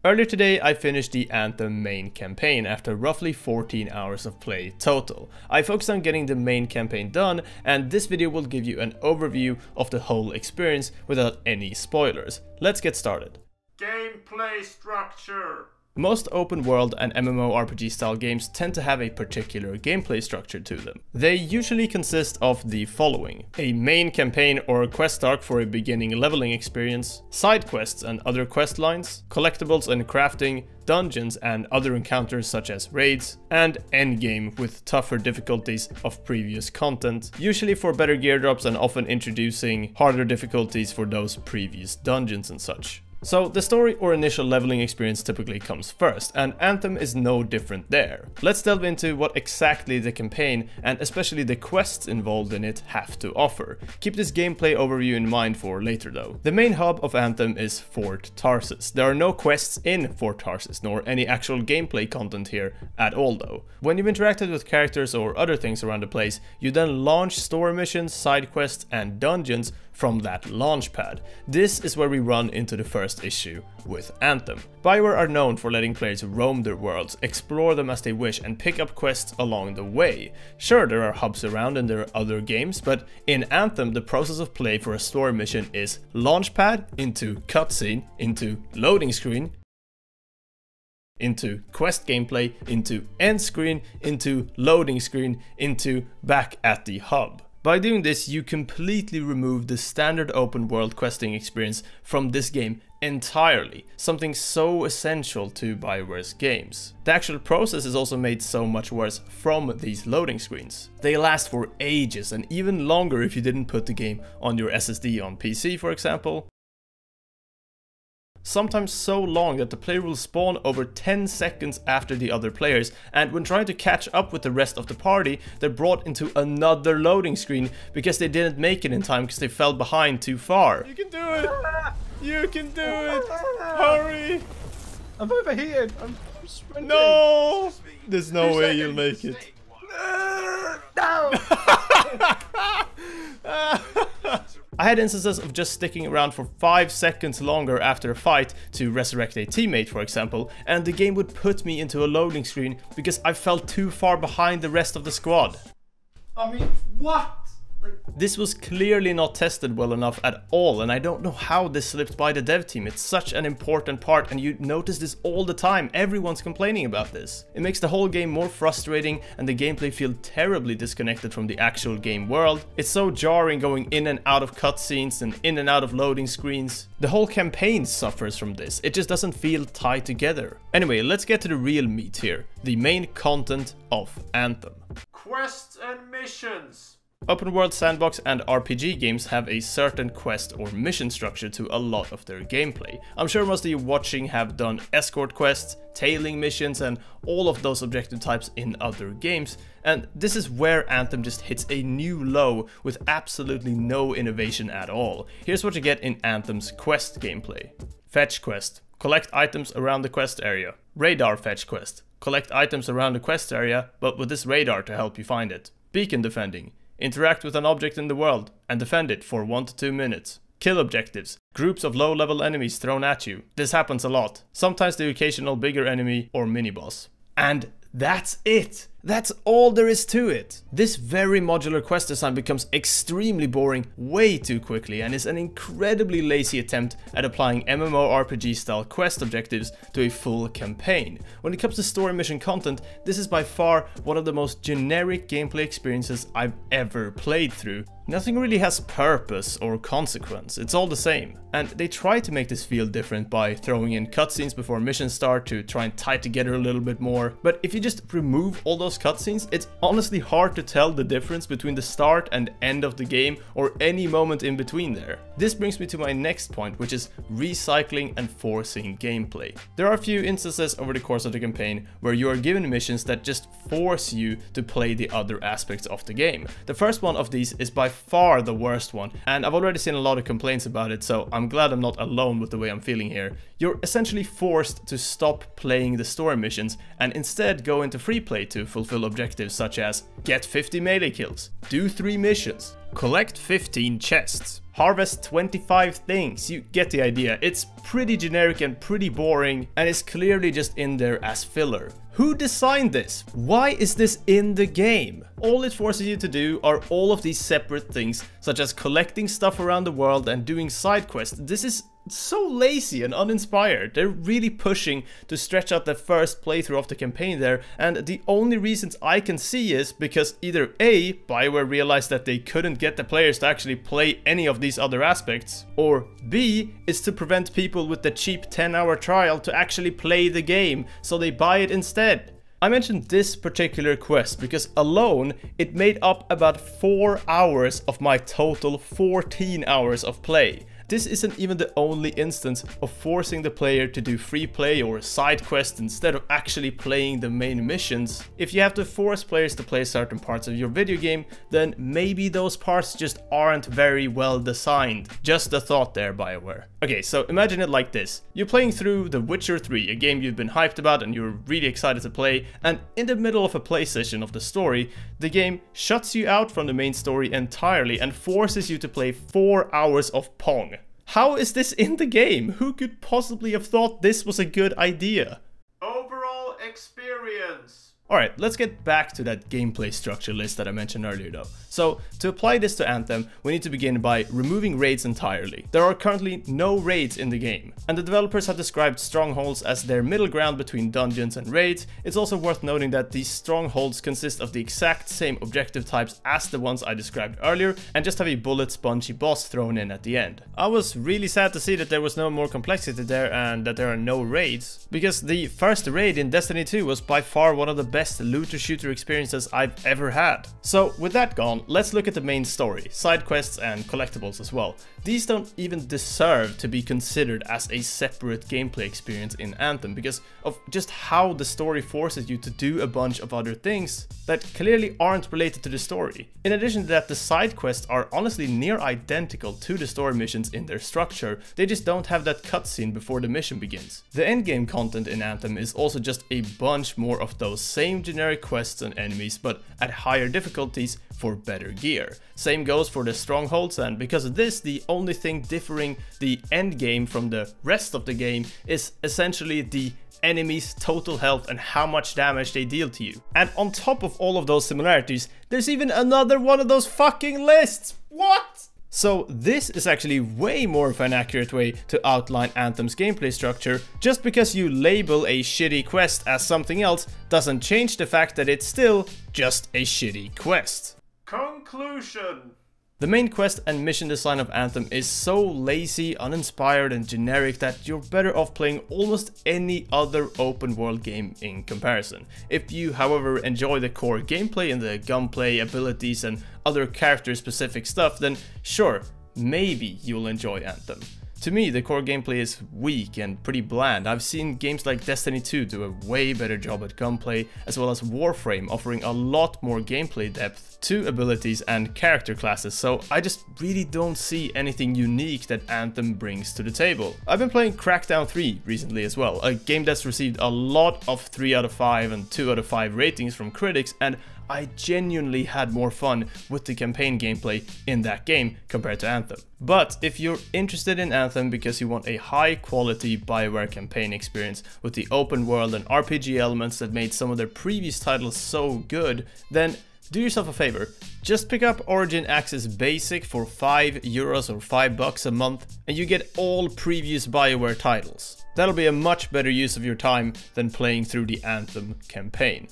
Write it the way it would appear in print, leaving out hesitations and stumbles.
Earlier today I finished the Anthem main campaign after roughly 14 hours of play total. I focused on getting the main campaign done, and this video will give you an overview of the whole experience without any spoilers. Let's get started. Gameplay structure. Most open world and MMORPG style games tend to have a particular gameplay structure to them. They usually consist of the following: a main campaign or quest arc for a beginning leveling experience, side quests and other quest lines, collectibles and crafting, dungeons and other encounters such as raids, and endgame with tougher difficulties of previous content, usually for better gear drops and often introducing harder difficulties for those previous dungeons and such. So the story or initial leveling experience typically comes first, and Anthem is no different there. Let's delve into what exactly the campaign, and especially the quests involved in it, have to offer. Keep this gameplay overview in mind for later though. The main hub of Anthem is Fort Tarsus. There are no quests in Fort Tarsus, nor any actual gameplay content here at all though. When you've interacted with characters or other things around the place, you then launch story missions, side quests and dungeons from that launch pad. This is where we run into the first issue with Anthem. Bioware are known for letting players roam their worlds, explore them as they wish and pick up quests along the way. Sure, there are hubs around and there are other games, but in Anthem the process of play for a story mission is launchpad into cutscene, into loading screen, into quest gameplay, into end screen, into loading screen, into back at the hub. By doing this, you completely remove the standard open world questing experience from this game entirely, something so essential to Bioware's games. The actual process is also made so much worse from these loading screens. They last for ages and even longer if you didn't put the game on your SSD on PC, for example. Sometimes so long that the player will spawn over 10 seconds after the other players, and when trying to catch up with the rest of the party, they're brought into another loading screen because they didn't make it in time because they fell behind too far. You can do it! You can do it! Hurry! I'm overheated! I'm sprinting! No! There's no way you'll make it. No! I had instances of just sticking around for 5 seconds longer after a fight to resurrect a teammate, for example, and the game would put me into a loading screen because I fell too far behind the rest of the squad. I mean, what? This was clearly not tested well enough at all, and I don't know how this slipped by the dev team. It's such an important part and you notice this all the time. Everyone's complaining about this. It makes the whole game more frustrating and the gameplay feel terribly disconnected from the actual game world. It's so jarring going in and out of cutscenes and in and out of loading screens. The whole campaign suffers from this. It just doesn't feel tied together. Anyway, let's get to the real meat here. The main content of Anthem. Quests and missions. Open world sandbox and RPG games have a certain quest or mission structure to a lot of their gameplay. I'm sure most of you watching have done escort quests, tailing missions and all of those objective types in other games, and this is where Anthem just hits a new low with absolutely no innovation at all. Here's what you get in Anthem's quest gameplay. Fetch quest. Collect items around the quest area. Radar fetch quest. Collect items around the quest area, but with this radar to help you find it. Beacon defending. Interact with an object in the world and defend it for 1 to 2 minutes. Kill objectives. Groups of low-level enemies thrown at you. This happens a lot. Sometimes the occasional bigger enemy or mini-boss. And that's it! That's all there is to it. This very modular quest design becomes extremely boring way too quickly and is an incredibly lazy attempt at applying MMORPG style quest objectives to a full campaign. When it comes to story mission content, this is by far one of the most generic gameplay experiences I've ever played through. Nothing really has purpose or consequence, it's all the same. And they try to make this feel different by throwing in cutscenes before missions start to try and tie together a little bit more. But if you just remove all those cutscenes, it's honestly hard to tell the difference between the start and end of the game or any moment in between there. This brings me to my next point, which is recycling and forcing gameplay. There are a few instances over the course of the campaign where you are given missions that just force you to play the other aspects of the game. The first one of these is by far the worst one, and I've already seen a lot of complaints about it, so I'm glad I'm not alone with the way I'm feeling here. You're essentially forced to stop playing the story missions and instead go into free play to fulfill objectives such as get 50 melee kills, do 3 missions, collect 15 chests, harvest 25 things. You get the idea. It's pretty generic and pretty boring, and it's clearly just in there as filler. Who designed this? Why is this in the game? All it forces you to do are all of these separate things, such as collecting stuff around the world and doing side quests. This is so lazy and uninspired. They're really pushing to stretch out the first playthrough of the campaign there, and the only reasons I can see is because either A, Bioware realized that they couldn't get the players to actually play any of these other aspects, or B, is to prevent people with the cheap 10-hour trial to actually play the game, so they buy it instead. I mentioned this particular quest because alone it made up about 4 hours of my total 14 hours of play. This isn't even the only instance of forcing the player to do free play or side quests instead of actually playing the main missions. If you have to force players to play certain parts of your video game, then maybe those parts just aren't very well designed. Just a thought there, Bioware. Okay, so imagine it like this. You're playing through The Witcher 3, a game you've been hyped about and you're really excited to play, and in the middle of a play session of the story, the game shuts you out from the main story entirely and forces you to play 4 hours of Pong. How is this in the game? Who could possibly have thought this was a good idea? Overall experience. Alright, let's get back to that gameplay structure list that I mentioned earlier though. So, to apply this to Anthem, we need to begin by removing raids entirely. There are currently no raids in the game, and the developers have described strongholds as their middle ground between dungeons and raids. It's also worth noting that these strongholds consist of the exact same objective types as the ones I described earlier, and just have a bullet spongy boss thrown in at the end. I was really sad to see that there was no more complexity there and that there are no raids, because the first raid in Destiny 2 was by far one of the best looter shooter experiences I've ever had. So with that gone, let's look at the main story, side quests and collectibles as well. These don't even deserve to be considered as a separate gameplay experience in Anthem because of just how the story forces you to do a bunch of other things that clearly aren't related to the story. In addition to that, the side quests are honestly near identical to the story missions in their structure, they just don't have that cutscene before the mission begins. The endgame content in Anthem is also just a bunch more of those same generic quests and enemies, but at higher difficulties for better gear. Same goes for the strongholds, and because of this, the only thing differing the endgame from the rest of the game is essentially the enemies' total health and how much damage they deal to you. And on top of all of those similarities, there's even another one of those fucking lists! What? So this is actually way more of an accurate way to outline Anthem's gameplay structure. Just because you label a shitty quest as something else doesn't change the fact that it's still just a shitty quest. Conclusion. The main quest and mission design of Anthem is so lazy, uninspired and generic that you're better off playing almost any other open world game in comparison. If you, however, enjoy the core gameplay and the gunplay, abilities and other character specific stuff, then sure, maybe you'll enjoy Anthem. To me, the core gameplay is weak and pretty bland. I've seen games like Destiny 2 do a way better job at gunplay, as well as Warframe offering a lot more gameplay depth to abilities and character classes, so I just really don't see anything unique that Anthem brings to the table. I've been playing Crackdown 3 recently as well, a game that's received a lot of 3 out of 5 and 2 out of 5 ratings from critics, and I genuinely had more fun with the campaign gameplay in that game compared to Anthem. But if you're interested in Anthem because you want a high quality Bioware campaign experience with the open world and RPG elements that made some of their previous titles so good, then do yourself a favor, just pick up Origin Access Basic for €5 or $5 a month and you get all previous Bioware titles. That'll be a much better use of your time than playing through the Anthem campaign.